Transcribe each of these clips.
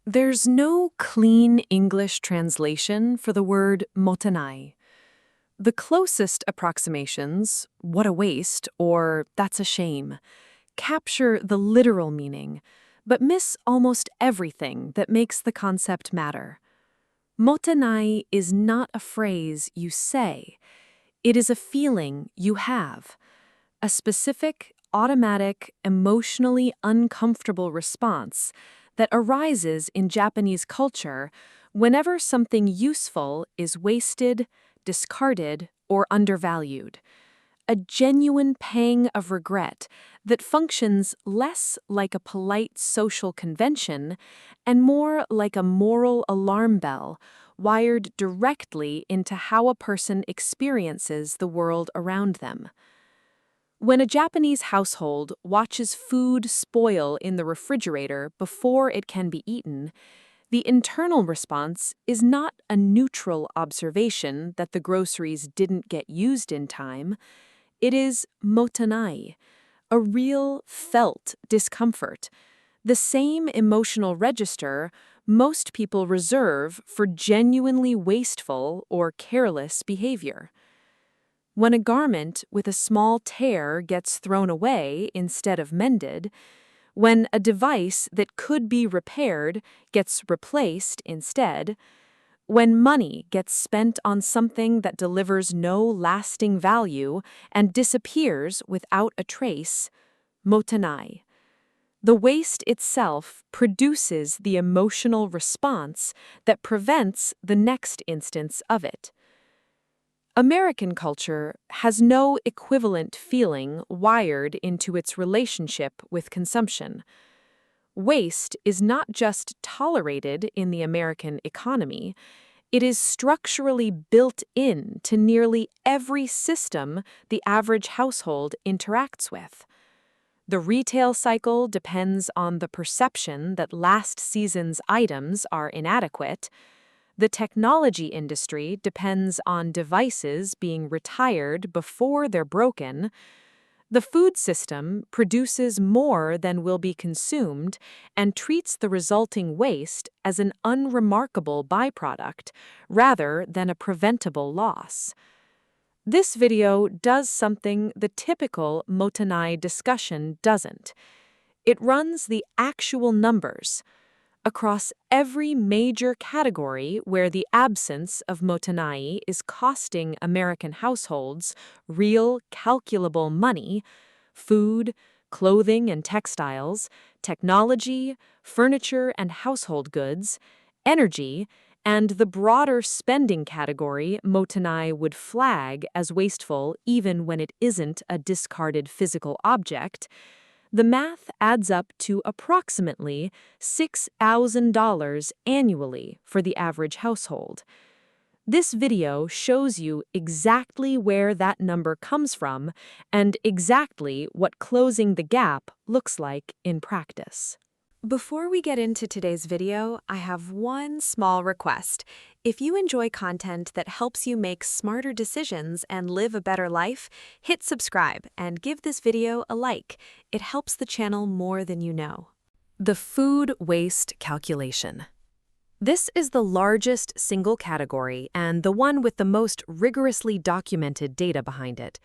There's no clean English translation for the word Mottainai. The closest approximations, what a waste or that's a shame, capture the literal meaning, but miss almost everything that makes the concept matter. Mottainai is not a phrase you say. It is a feeling you have, a specific, automatic, emotionally uncomfortable response that arises in Japanese culture whenever something useful is wasted, discarded, or undervalued. A genuine pang of regret that functions less like a polite social convention and more like a moral alarm bell wired directly into how a person experiences the world around them. When a Japanese household watches food spoil in the refrigerator before it can be eaten, the internal response is not a neutral observation that the groceries didn't get used in time. It is mottainai, a real, felt discomfort, the same emotional register most people reserve for genuinely wasteful or careless behavior. When a garment with a small tear gets thrown away instead of mended, when a device that could be repaired gets replaced instead, when money gets spent on something that delivers no lasting value and disappears without a trace, mottainai. The waste itself produces the emotional response that prevents the next instance of it. American culture has no equivalent feeling wired into its relationship with consumption. Waste is not just tolerated in the American economy, it is structurally built in to nearly every system the average household interacts with. The retail cycle depends on the perception that last season's items are inadequate. The technology industry depends on devices being retired before they're broken. The food system produces more than will be consumed and treats the resulting waste as an unremarkable byproduct rather than a preventable loss. This video does something the typical Mottainai discussion doesn't. It runs the actual numbers across every major category where the absence of mottainai is costing American households real, calculable money: food, clothing and textiles, technology, furniture and household goods, energy, and the broader spending category mottainai would flag as wasteful even when it isn't a discarded physical object. The math adds up to approximately $6,000 annually for the average household. This video shows you exactly where that number comes from and exactly what closing the gap looks like in practice. Before we get into today's video, I have one small request. If you enjoy content that helps you make smarter decisions and live a better life, hit subscribe and give this video a like. It helps the channel more than you know. The food waste calculation. This is the largest single category and the one with the most rigorously documented data behind it.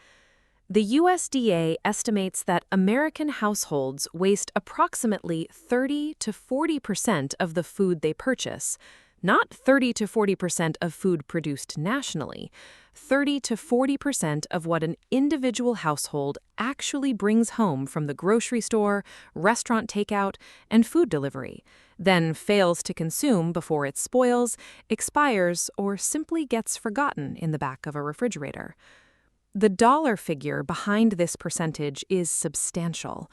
The USDA estimates that American households waste approximately 30 to 40% of the food they purchase, not 30 to 40% of food produced nationally, 30 to 40% of what an individual household actually brings home from the grocery store, restaurant takeout, and food delivery, then fails to consume before it spoils, expires, or simply gets forgotten in the back of a refrigerator. The dollar figure behind this percentage is substantial.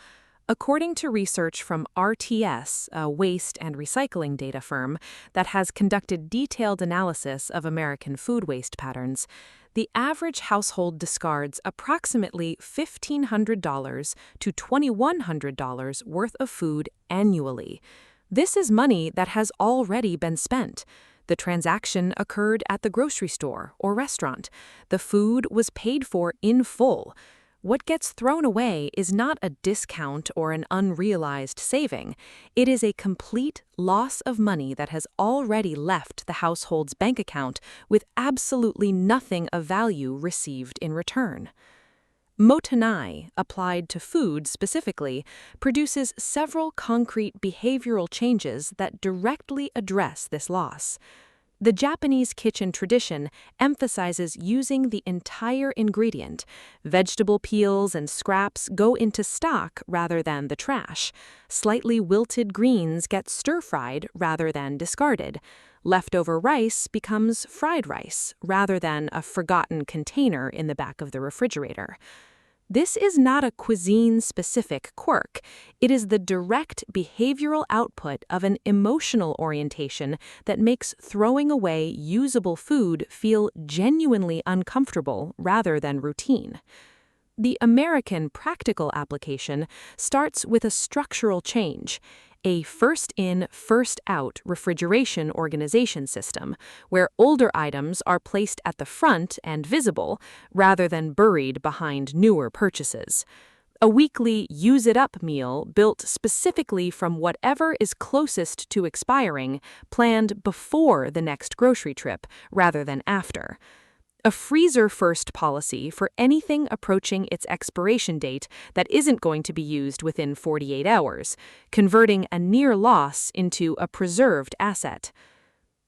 According to research from RTS, a waste and recycling data firm that has conducted detailed analysis of American food waste patterns, the average household discards approximately $1,500 to $2,100 worth of food annually. This is money that has already been spent. The transaction occurred at the grocery store or restaurant. The food was paid for in full. What gets thrown away is not a discount or an unrealized saving. It is a complete loss of money that has already left the household's bank account with absolutely nothing of value received in return. Mottainai, applied to food specifically, produces several concrete behavioral changes that directly address this loss. The Japanese kitchen tradition emphasizes using the entire ingredient. Vegetable peels and scraps go into stock rather than the trash. Slightly wilted greens get stir-fried rather than discarded. Leftover rice becomes fried rice rather than a forgotten container in the back of the refrigerator. This is not a cuisine-specific quirk. It is the direct behavioral output of an emotional orientation that makes throwing away usable food feel genuinely uncomfortable rather than routine. The American practical application starts with a structural change, a first-in, first-out refrigeration organization system, where older items are placed at the front and visible, rather than buried behind newer purchases. A weekly use-it-up meal built specifically from whatever is closest to expiring, planned before the next grocery trip, rather than after. A freezer-first policy for anything approaching its expiration date that isn't going to be used within 48 hours, converting a near loss into a preserved asset.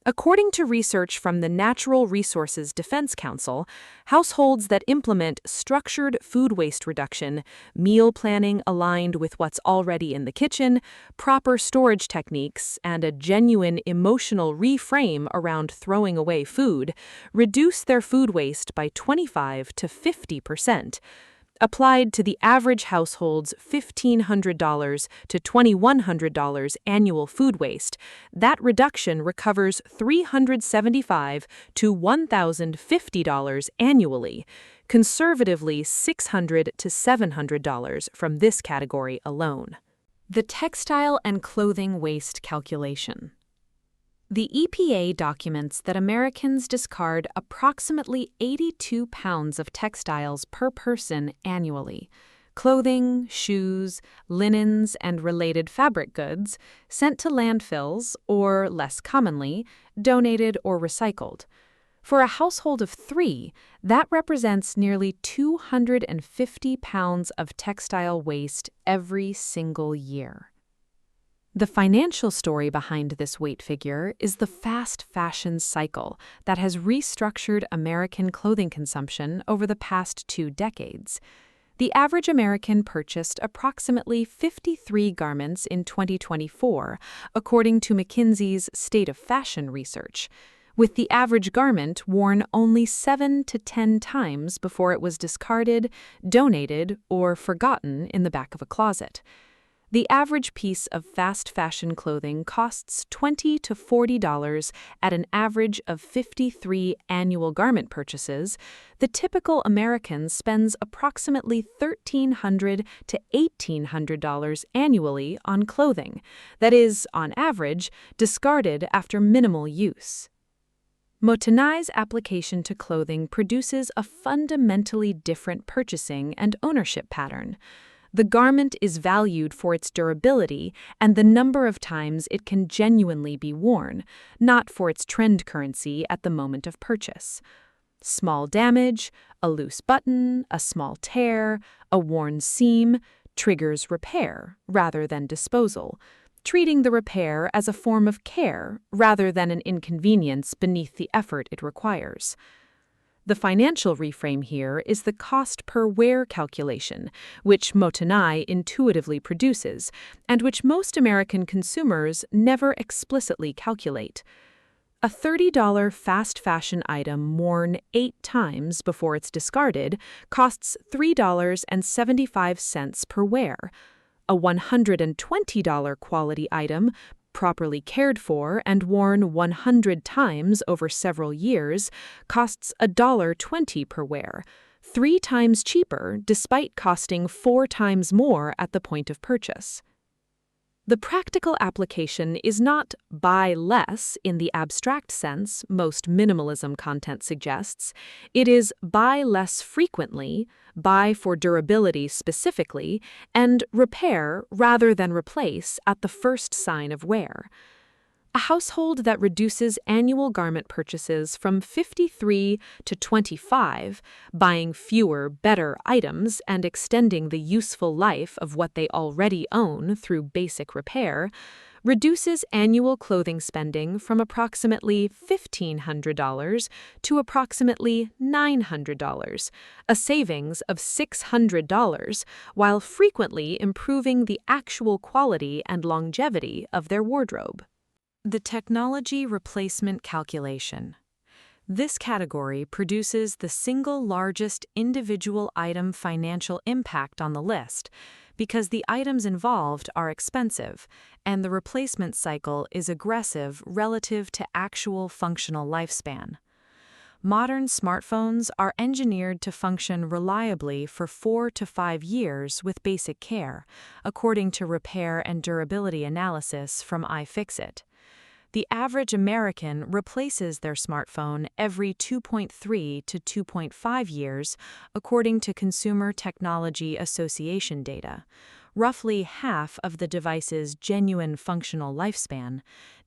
According to research from the Natural Resources Defense Council, households that implement structured food waste reduction, meal planning aligned with what's already in the kitchen, proper storage techniques, and a genuine emotional reframe around throwing away food, reduce their food waste by 25 to 50%. Applied to the average household's $1,500 to $2,100 annual food waste, that reduction recovers $375 to $1,050 annually, conservatively $600 to $700 from this category alone. The textile and clothing waste calculation. The EPA documents that Americans discard approximately 82 pounds of textiles per person annually. Clothing, shoes, linens, and related fabric goods sent to landfills or, less commonly, donated or recycled. For a household of 3, that represents nearly 250 pounds of textile waste every single year. The financial story behind this weight figure is the fast fashion cycle that has restructured American clothing consumption over the past 2 decades. The average American purchased approximately 53 garments in 2024, according to McKinsey's State of Fashion research, with the average garment worn only 7 to 10 times before it was discarded, donated, or forgotten in the back of a closet. The average piece of fast fashion clothing costs $20 to $40 at an average of 53 annual garment purchases. The typical American spends approximately $1,300 to $1,800 annually on clothing, that is, on average, discarded after minimal use. Mottainai's application to clothing produces a fundamentally different purchasing and ownership pattern. The garment is valued for its durability and the number of times it can genuinely be worn, not for its trend currency at the moment of purchase. Small damage, a loose button, a small tear, a worn seam, triggers repair rather than disposal, treating the repair as a form of care rather than an inconvenience beneath the effort it requires. The financial reframe here is the cost per wear calculation, which Mottainai intuitively produces, and which most American consumers never explicitly calculate. A $30 fast fashion item worn 8 times before it's discarded costs $3.75 per wear. A $120 quality item, properly cared for and worn 100 times over several years, costs $1.20 per wear, 3 times cheaper despite costing 4 times more at the point of purchase. The practical application is not buy less in the abstract sense most minimalism content suggests. It is buy less frequently, buy for durability specifically, and repair rather than replace at the first sign of wear. A household that reduces annual garment purchases from 53 to 25, buying fewer, better items and extending the useful life of what they already own through basic repair, reduces annual clothing spending from approximately $1,500 to approximately $900, a savings of $600, while frequently improving the actual quality and longevity of their wardrobe. The technology replacement calculation. This category produces the single largest individual item financial impact on the list because the items involved are expensive and the replacement cycle is aggressive relative to actual functional lifespan. Modern smartphones are engineered to function reliably for 4 to 5 years with basic care, according to repair and durability analysis from iFixit. The average American replaces their smartphone every 2.3 to 2.5 years, according to Consumer Technology Association data. Roughly half of the device's genuine functional lifespan,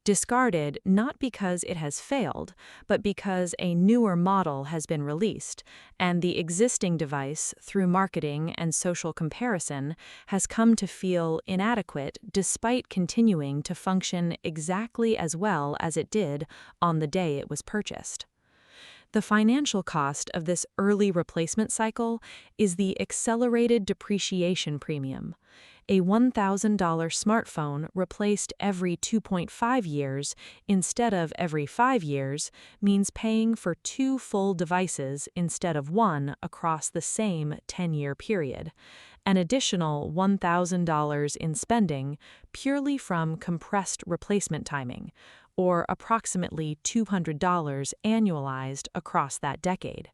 discarded not because it has failed, but because a newer model has been released, and the existing device, through marketing and social comparison, has come to feel inadequate despite continuing to function exactly as well as it did on the day it was purchased. The financial cost of this early replacement cycle is the accelerated depreciation premium. A $1,000 smartphone replaced every 2.5 years instead of every 5 years means paying for 2 full devices instead of 1 across the same 10-year period. An additional $1,000 in spending purely from compressed replacement timing, or approximately $200 annualized across that decade.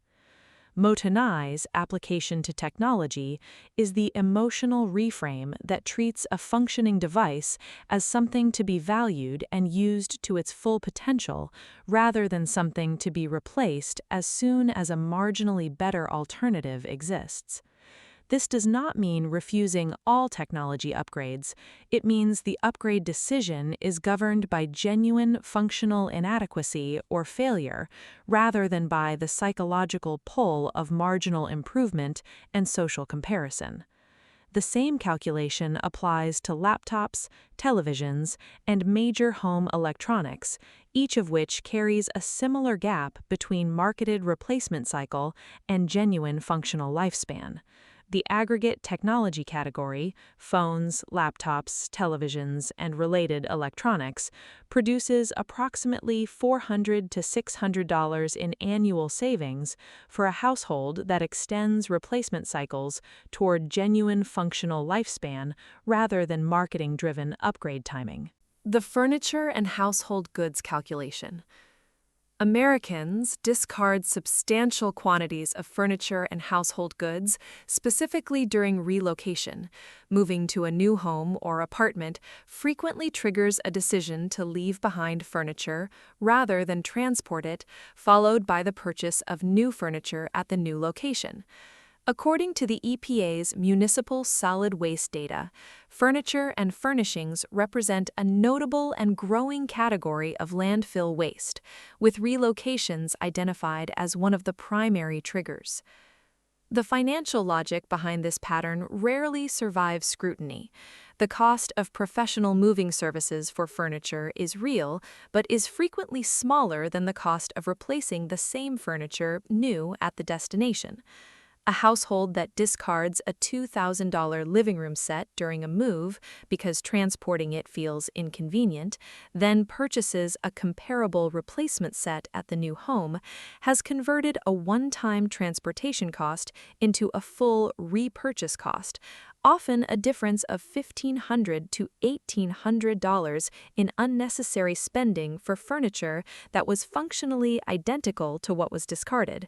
Mottainai's application to technology is the emotional reframe that treats a functioning device as something to be valued and used to its full potential, rather than something to be replaced as soon as a marginally better alternative exists. This does not mean refusing all technology upgrades. It means the upgrade decision is governed by genuine functional inadequacy or failure, rather than by the psychological pull of marginal improvement and social comparison. The same calculation applies to laptops, televisions, and major home electronics, each of which carries a similar gap between marketed replacement cycle and genuine functional lifespan. The aggregate technology category, phones, laptops, televisions, and related electronics, produces approximately $400 to $600 in annual savings for a household that extends replacement cycles toward genuine functional lifespan rather than marketing-driven upgrade timing. The furniture and household goods calculation. Americans discard substantial quantities of furniture and household goods, specifically during relocation. Moving to a new home or apartment frequently triggers a decision to leave behind furniture rather than transport it, followed by the purchase of new furniture at the new location. According to the EPA's municipal solid waste data, furniture and furnishings represent a notable and growing category of landfill waste, with relocations identified as one of the primary triggers. The financial logic behind this pattern rarely survives scrutiny. The cost of professional moving services for furniture is real, but is frequently smaller than the cost of replacing the same furniture new at the destination. A household that discards a $2,000 living room set during a move because transporting it feels inconvenient, then purchases a comparable replacement set at the new home, has converted a one-time transportation cost into a full repurchase cost, often a difference of $1,500 to $1,800 in unnecessary spending for furniture that was functionally identical to what was discarded.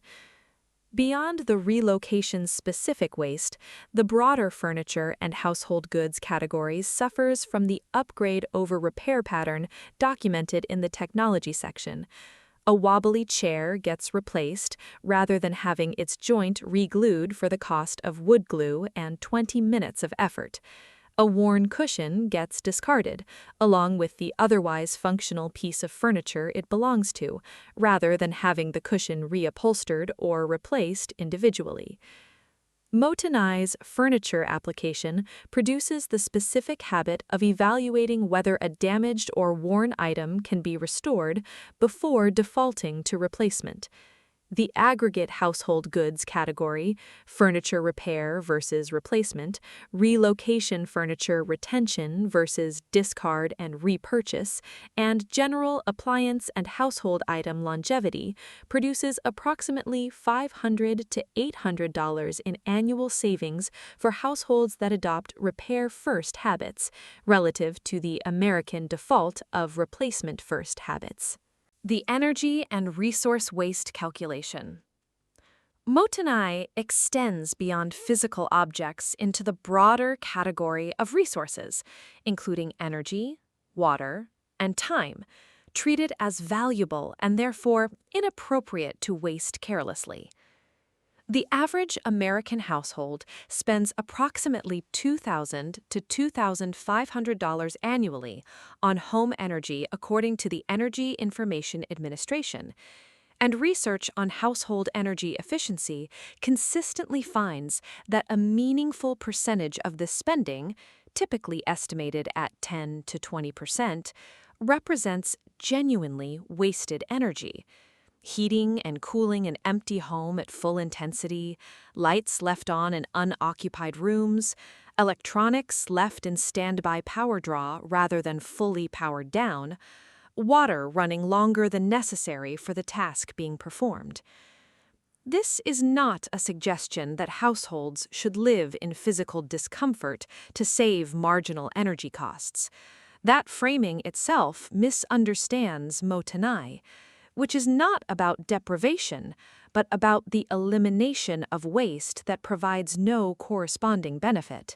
Beyond the relocation-specific waste, the broader furniture and household goods categories suffers from the upgrade over repair pattern documented in the technology section. A wobbly chair gets replaced rather than having its joint re-glued for the cost of wood glue and 20 minutes of effort. A worn cushion gets discarded, along with the otherwise functional piece of furniture it belongs to, rather than having the cushion reupholstered or replaced individually. Mottainai's furniture application produces the specific habit of evaluating whether a damaged or worn item can be restored before defaulting to replacement. The aggregate household goods category, furniture repair versus replacement, relocation furniture retention versus discard and repurchase, and general appliance and household item longevity, produces approximately $500 to $800 in annual savings for households that adopt repair-first habits, relative to the American default of replacement-first habits. The energy and resource waste calculation. Mottainai extends beyond physical objects into the broader category of resources, including energy, water, and time, treated as valuable and therefore inappropriate to waste carelessly. The average American household spends approximately $2,000 to $2,500 annually on home energy according to the Energy Information Administration, and research on household energy efficiency consistently finds that a meaningful percentage of this spending, typically estimated at 10 to 20%, represents genuinely wasted energy. Heating and cooling an empty home at full intensity, lights left on in unoccupied rooms, electronics left in standby power draw rather than fully powered down, water running longer than necessary for the task being performed. This is not a suggestion that households should live in physical discomfort to save marginal energy costs. That framing itself misunderstands Mottainai, which is not about deprivation, but about the elimination of waste that provides no corresponding benefit.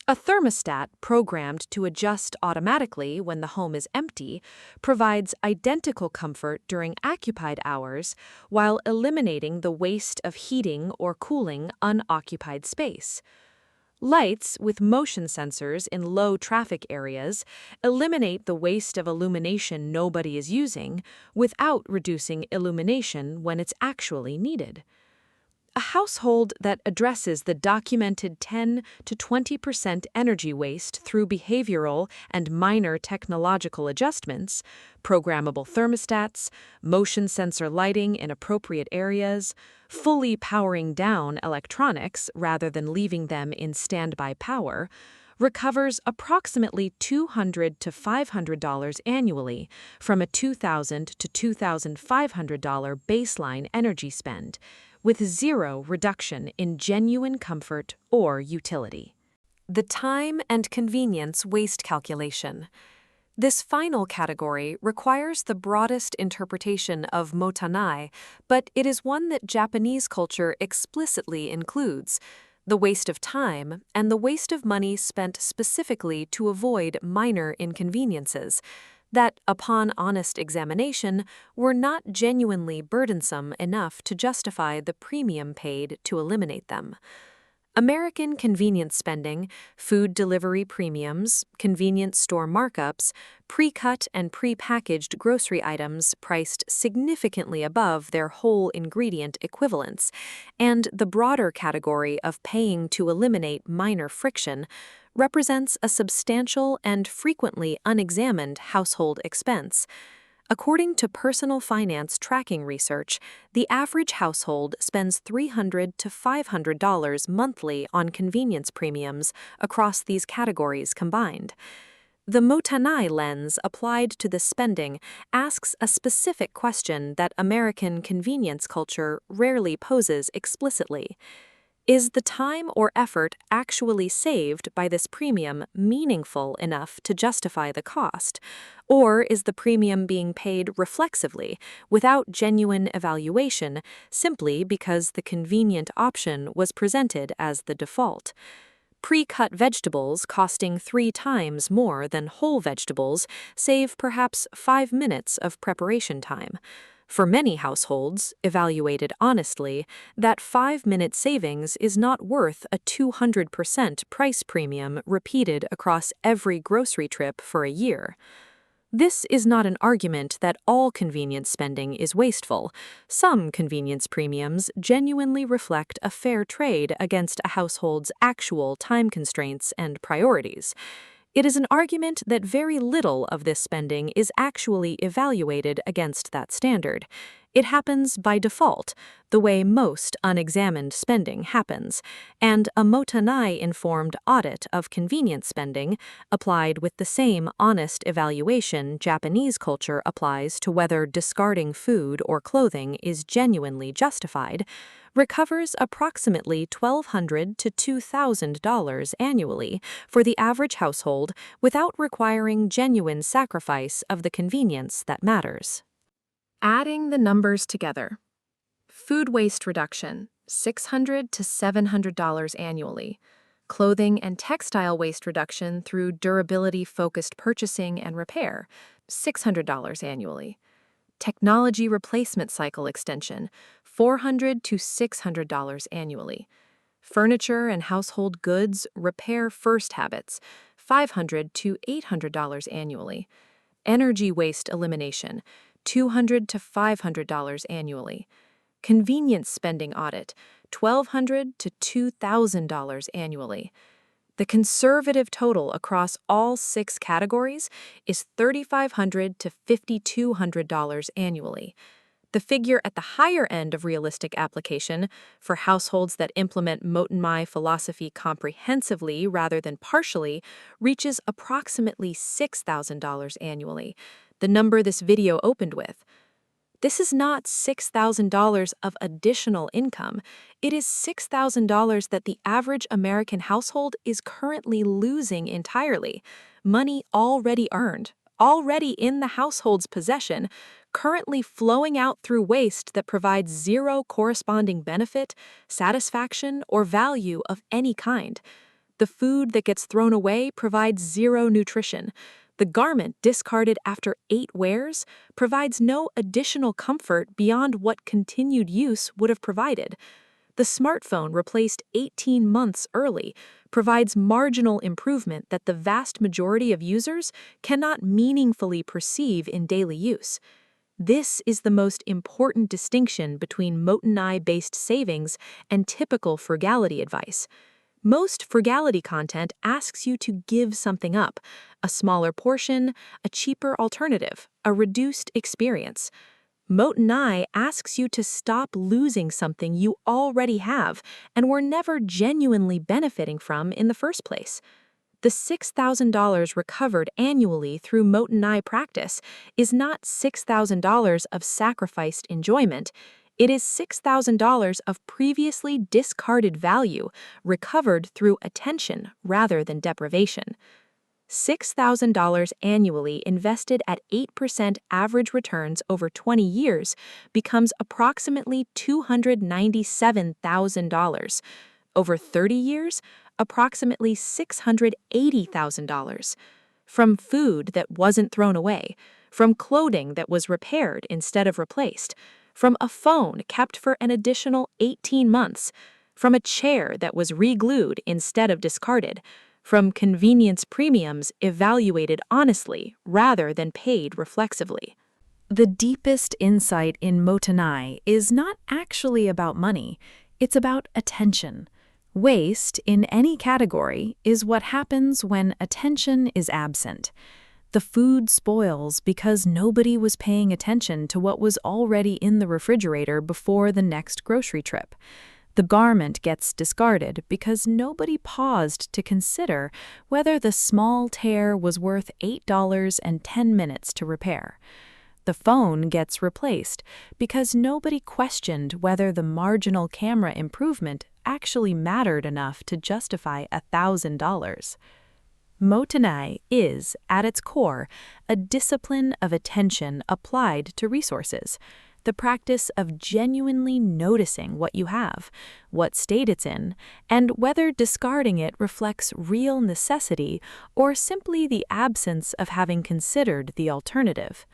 A thermostat programmed to adjust automatically when the home is empty provides identical comfort during occupied hours while eliminating the waste of heating or cooling unoccupied space. Lights with motion sensors in low traffic areas eliminate the waste of illumination nobody is using without reducing illumination when it's actually needed. A household that addresses the documented 10 to 20% energy waste through behavioral and minor technological adjustments, programmable thermostats, motion sensor lighting in appropriate areas, fully powering down electronics rather than leaving them in standby power, recovers approximately $200 to $500 annually from a $2,000 to $2,500 baseline energy spend, with zero reduction in genuine comfort or utility. The time and convenience waste calculation. This final category requires the broadest interpretation of Mottainai, but it is one that Japanese culture explicitly includes: the waste of time and the waste of money spent specifically to avoid minor inconveniences that, upon honest examination, were not genuinely burdensome enough to justify the premium paid to eliminate them. American convenience spending, food delivery premiums, convenience store markups, pre-cut and pre-packaged grocery items priced significantly above their whole ingredient equivalents, and the broader category of paying to eliminate minor friction represents a substantial and frequently unexamined household expense. According to personal finance tracking research, the average household spends $300 to $500 monthly on convenience premiums across these categories combined. The Mottainai lens applied to this spending asks a specific question that American convenience culture rarely poses explicitly. Is the time or effort actually saved by this premium meaningful enough to justify the cost? Or is the premium being paid reflexively, without genuine evaluation, simply because the convenient option was presented as the default? Pre-cut vegetables costing 3 times more than whole vegetables save perhaps 5 minutes of preparation time. For many households, evaluated honestly, that 5-minute savings is not worth a 200% price premium repeated across every grocery trip for a year. This is not an argument that all convenience spending is wasteful. Some convenience premiums genuinely reflect a fair trade against a household's actual time constraints and priorities. It is an argument that very little of this spending is actually evaluated against that standard. It happens by default, the way most unexamined spending happens, and a Mottainai-informed audit of convenience spending, applied with the same honest evaluation Japanese culture applies to whether discarding food or clothing is genuinely justified, recovers approximately $1,200 to $2,000 annually for the average household without requiring genuine sacrifice of the convenience that matters. Adding the numbers together. Food waste reduction, $600 to $700 annually. Clothing and textile waste reduction through durability-focused purchasing and repair, $600 annually. Technology replacement cycle extension, $400 to $600 annually. Furniture and household goods repair first habits, $500 to $800 annually. Energy waste elimination, $200 to $500 annually. Convenience spending audit, $1,200 to $2,000 annually. The conservative total across all 6 categories is $3,500 to $5,200 annually. The figure at the higher end of realistic application, for households that implement Mottainai philosophy comprehensively rather than partially, reaches approximately $6,000 annually, the number this video opened with. This is not $6,000 of additional income. It is $6,000 that the average American household is currently losing entirely. Money already earned, already in the household's possession, currently flowing out through waste that provides zero corresponding benefit, satisfaction, or value of any kind. The food that gets thrown away provides zero nutrition. The garment discarded after 8 wears provides no additional comfort beyond what continued use would have provided. The smartphone replaced 18 months early provides marginal improvement that the vast majority of users cannot meaningfully perceive in daily use. This is the most important distinction between Mottainai-based savings and typical frugality advice. Most frugality content asks you to give something up, a smaller portion, a cheaper alternative, a reduced experience. Mottainai asks you to stop losing something you already have and were never genuinely benefiting from in the first place. The $6,000 recovered annually through Mottainai practice is not $6,000 of sacrificed enjoyment. It is $6,000 of previously discarded value recovered through attention rather than deprivation. $6,000 annually invested at 8% average returns over 20 years becomes approximately $297,000. Over 30 years, approximately $680,000. From food that wasn't thrown away, from clothing that was repaired instead of replaced, from a phone kept for an additional 18 months, from a chair that was re-glued instead of discarded, from convenience premiums evaluated honestly rather than paid reflexively. The deepest insight in Mottainai is not actually about money, it's about attention. Waste, in any category, is what happens when attention is absent. The food spoils because nobody was paying attention to what was already in the refrigerator before the next grocery trip. The garment gets discarded because nobody paused to consider whether the small tear was worth $8.10 to repair. The phone gets replaced because nobody questioned whether the marginal camera improvement actually mattered enough to justify $1,000. Mottainai is, at its core, a discipline of attention applied to resources, the practice of genuinely noticing what you have, what state it's in, and whether discarding it reflects real necessity or simply the absence of having considered the alternative.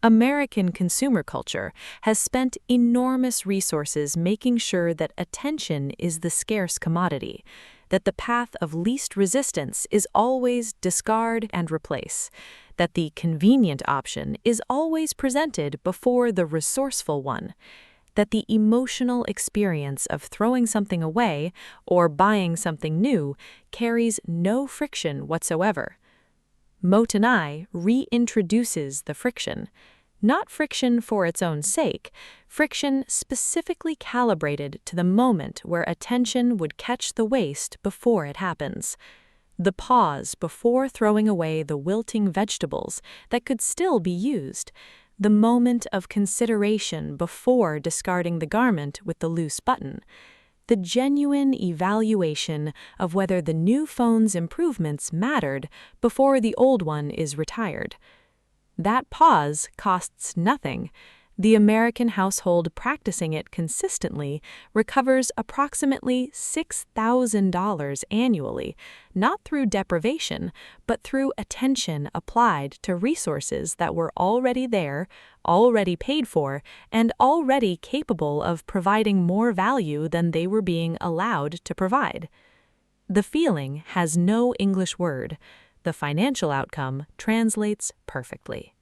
American consumer culture has spent enormous resources making sure that attention is the scarce commodity, that the path of least resistance is always discard and replace, that the convenient option is always presented before the resourceful one, that the emotional experience of throwing something away or buying something new carries no friction whatsoever. Mottainai reintroduces the friction. Not friction for its own sake, friction specifically calibrated to the moment where attention would catch the waste before it happens. The pause before throwing away the wilting vegetables that could still be used. The moment of consideration before discarding the garment with the loose button. The genuine evaluation of whether the new phone's improvements mattered before the old one is retired. That pause costs nothing. The American household practicing it consistently recovers approximately $6,000 annually, not through deprivation, but through attention applied to resources that were already there, already paid for, and already capable of providing more value than they were being allowed to provide. The feeling has no English word. The financial outcome translates perfectly.